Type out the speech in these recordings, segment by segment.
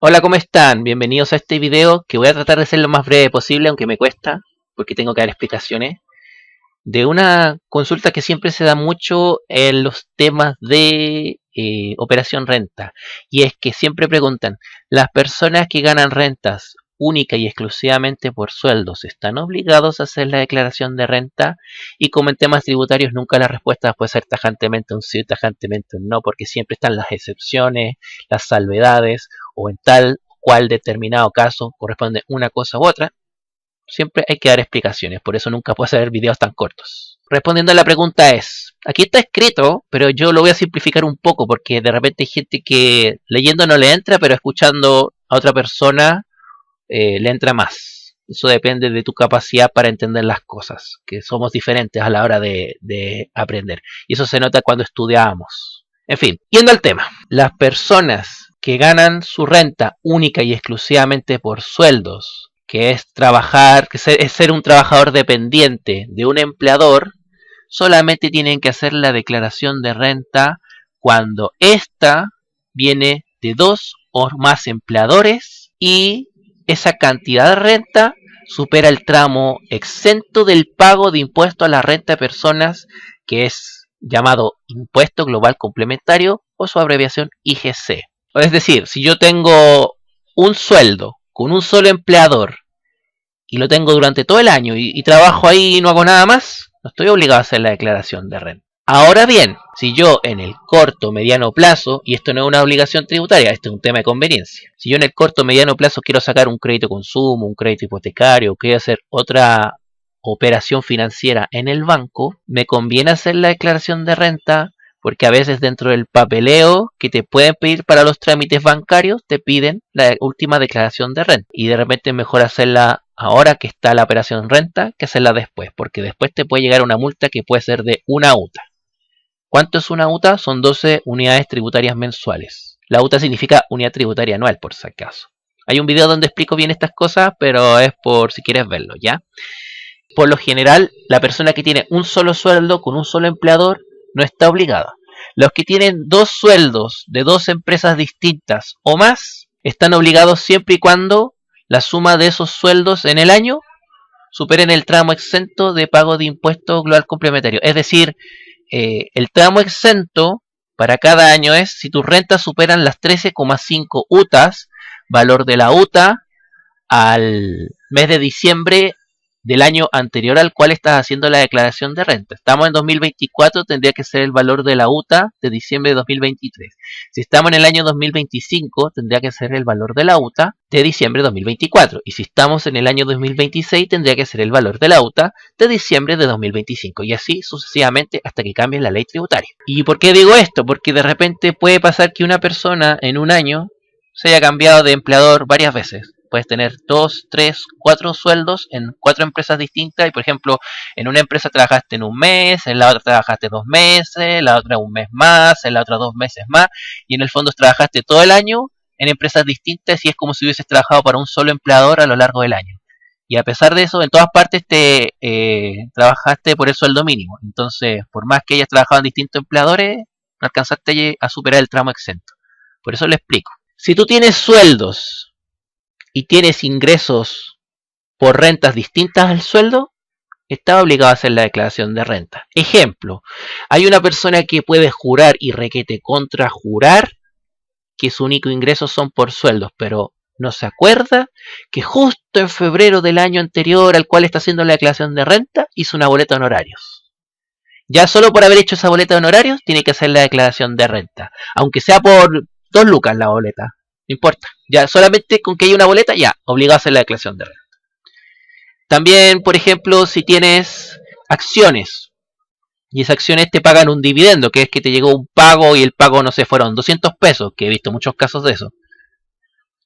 Hola, ¿cómo están? Bienvenidos a este video que voy a tratar de ser lo más breve posible, aunque me cuesta, porque tengo que dar explicaciones, de una consulta que siempre se da mucho en los temas de operación renta. Y es que siempre preguntan, ¿las personas que ganan rentas única y exclusivamente por sueldos están obligados a hacer la declaración de renta? Y como en temas tributarios nunca la respuesta puede ser tajantemente un sí, tajantemente un no, porque siempre están las excepciones, las salvedades, o en tal cual determinado caso corresponde una cosa u otra. Siempre hay que dar explicaciones, por eso nunca puedo hacer videos tan cortos. Respondiendo a la pregunta es, aquí está escrito, pero yo lo voy a simplificar un poco porque de repente hay gente que leyendo no le entra, pero escuchando a otra persona le entra más. Eso depende de tu capacidad para entender las cosas, que somos diferentes a la hora de aprender. Y eso se nota cuando estudiamos. En fin, yendo al tema. Las personas que ganan su renta única y exclusivamente por sueldos, que es trabajar, es ser un trabajador dependiente de un empleador, solamente tienen que hacer la declaración de renta cuando ésta viene de dos o más empleadores y esa cantidad de renta supera el tramo exento del pago de impuesto a la renta de personas, que es llamado Impuesto Global Complementario o su abreviación IGC. Es decir, si yo tengo un sueldo con un solo empleador y lo tengo durante todo el año y trabajo ahí y no hago nada más, no estoy obligado a hacer la declaración de renta. Ahora bien, si yo en el corto, mediano plazo, y esto no es una obligación tributaria, esto es un tema de conveniencia, si yo en el corto, mediano plazo quiero sacar un crédito de consumo, un crédito hipotecario, quiero hacer otra operación financiera en el banco, me conviene hacer la declaración de renta porque a veces dentro del papeleo que te pueden pedir para los trámites bancarios te piden la última declaración de renta y de repente es mejor hacerla ahora que está la operación renta que hacerla después, porque después te puede llegar una multa que puede ser de una UTA. ¿Cuánto es una UTA? Son 12 unidades tributarias mensuales. La UTA significa unidad tributaria anual, por si acaso. Hay un video donde explico bien estas cosas, pero es por si quieres verlo, ¿ya? Por lo general, la persona que tiene un solo sueldo con un solo empleador no está obligada. Los que tienen dos sueldos de dos empresas distintas o más están obligados siempre y cuando la suma de esos sueldos en el año superen el tramo exento de pago de impuesto global complementario. Es decir, el tramo exento para cada año es si tus rentas superan las 13,5 UTAs, valor de la UTA al mes de diciembre del año anterior al cual estás haciendo la declaración de renta. Estamos en 2024, tendría que ser el valor de la UTA de diciembre de 2023. Si estamos en el año 2025, tendría que ser el valor de la UTA de diciembre de 2024. Y si estamos en el año 2026, tendría que ser el valor de la UTA de diciembre de 2025. Y así sucesivamente hasta que cambie la ley tributaria. ¿Y por qué digo esto? Porque de repente puede pasar que una persona en un año se haya cambiado de empleador varias veces. Puedes tener 2, 3, 4 sueldos en 4 empresas distintas y por ejemplo en una empresa trabajaste en un mes, en la otra trabajaste 2 meses, en la otra un mes más, en la otra 2 meses más y en el fondo trabajaste todo el año en empresas distintas y es como si hubieses trabajado para un solo empleador a lo largo del año. Y a pesar de eso, en todas partes te trabajaste por el sueldo mínimo. Entonces, por más que hayas trabajado en distintos empleadores, no alcanzaste a superar el tramo exento. Por eso le explico. Si tú tienes sueldos y tienes ingresos por rentas distintas al sueldo, está obligado a hacer la declaración de renta. Ejemplo, hay una persona que puede jurar y requete contrajurar que su único ingreso son por sueldos, pero no se acuerda que justo en febrero del año anterior al cual está haciendo la declaración de renta hizo una boleta de honorarios. Ya solo por haber hecho esa boleta de honorarios tiene que hacer la declaración de renta, aunque sea por 2 lucas la boleta, no importa. Ya solamente con que haya una boleta, ya, obligado a hacer la declaración de renta. También, por ejemplo, si tienes acciones y esas acciones te pagan un dividendo, que es que te llegó un pago y el pago, no sé, fueron 200 pesos, que he visto muchos casos de eso.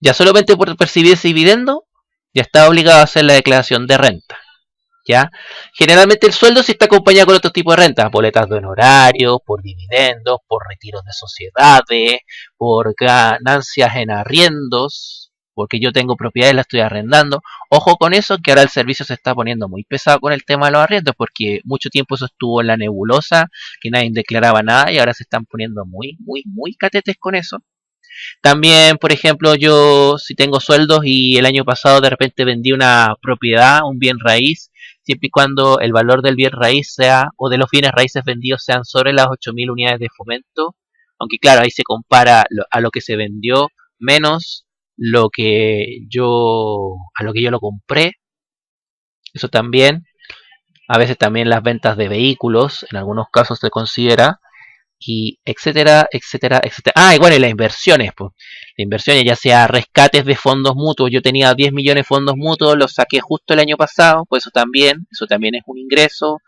Ya solamente por percibir ese dividendo, ya está obligado a hacer la declaración de renta. ¿Ya? Generalmente el sueldo sí está acompañado con otro tipo de rentas, boletas de honorarios, por dividendos, por retiros de sociedades, por ganancias en arriendos, porque yo tengo propiedades y las estoy arrendando. Ojo con eso, que ahora el servicio se está poniendo muy pesado con el tema de los arriendos, porque mucho tiempo eso estuvo en la nebulosa, que nadie declaraba nada y ahora se están poniendo muy catetes con eso. También, por ejemplo, yo si tengo sueldos y el año pasado de repente vendí una propiedad, un bien raíz, siempre y cuando el valor del bien raíz sea, o de los bienes raíces vendidos sean sobre las 8.000 unidades de fomento, aunque claro, ahí se compara a lo que se vendió menos a lo que yo lo compré, eso también. A veces también las ventas de vehículos, en algunos casos se considera, y etcétera, etcétera, etcétera. Ah, y bueno, y las inversiones, pues. Las inversiones, ya sea rescates de fondos mutuos. Yo tenía 10 millones de fondos mutuos, los saqué justo el año pasado, pues eso también es un ingreso.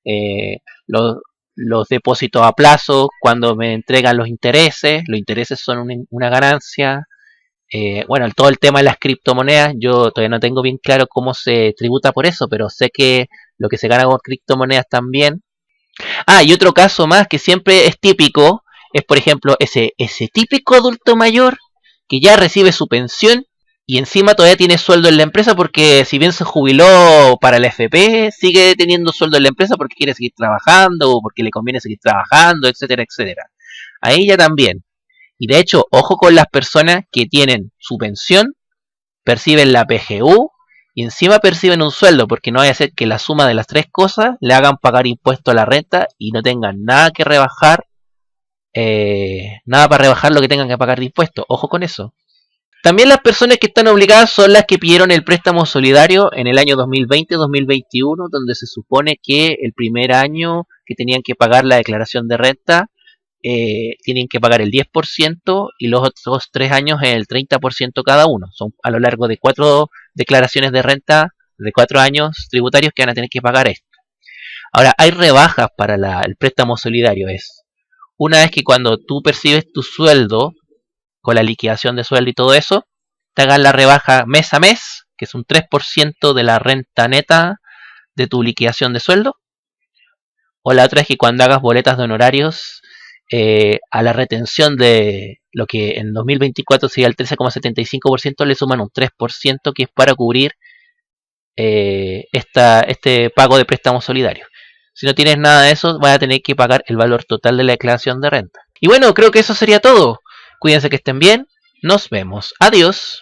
Eh, los, los depósitos a plazo, cuando me entregan los intereses son una ganancia. Bueno, todo el tema de las criptomonedas, yo todavía no tengo bien claro cómo se tributa por eso, pero sé que lo que se gana con criptomonedas también. Ah, y otro caso más que siempre es típico, es por ejemplo ese típico adulto mayor que ya recibe su pensión y encima todavía tiene sueldo en la empresa porque si bien se jubiló para el FP, sigue teniendo sueldo en la empresa porque quiere seguir trabajando o porque le conviene seguir trabajando, etcétera, etcétera. A ella también. Y de hecho, ojo con las personas que tienen su pensión, perciben la PGU y encima perciben un sueldo, porque no vaya a ser que la suma de las tres cosas le hagan pagar impuesto a la renta y no tengan nada que rebajar, nada para rebajar lo que tengan que pagar de impuestos. Ojo con eso. También las personas que están obligadas son las que pidieron el préstamo solidario en el año 2020-2021, donde se supone que el primer año que tenían que pagar la declaración de renta tienen que pagar el 10% y los otros 3 años el 30% cada uno. Son a lo largo de 4 declaraciones de renta de 4 años tributarios que van a tener que pagar esto. Ahora, hay rebajas para el préstamo solidario. Es una vez que cuando tú percibes tu sueldo, con la liquidación de sueldo y todo eso, te hagan la rebaja mes a mes, que es un 3% de la renta neta de tu liquidación de sueldo. O la otra es que cuando hagas boletas de honorarios, a la retención de lo que en 2024 sería el 13,75%, le suman un 3% que es para cubrir este pago de préstamo solidario. Si no tienes nada de eso, vas a tener que pagar el valor total de la declaración de renta. Y bueno, creo que eso sería todo. Cuídense que estén bien. Nos vemos. Adiós.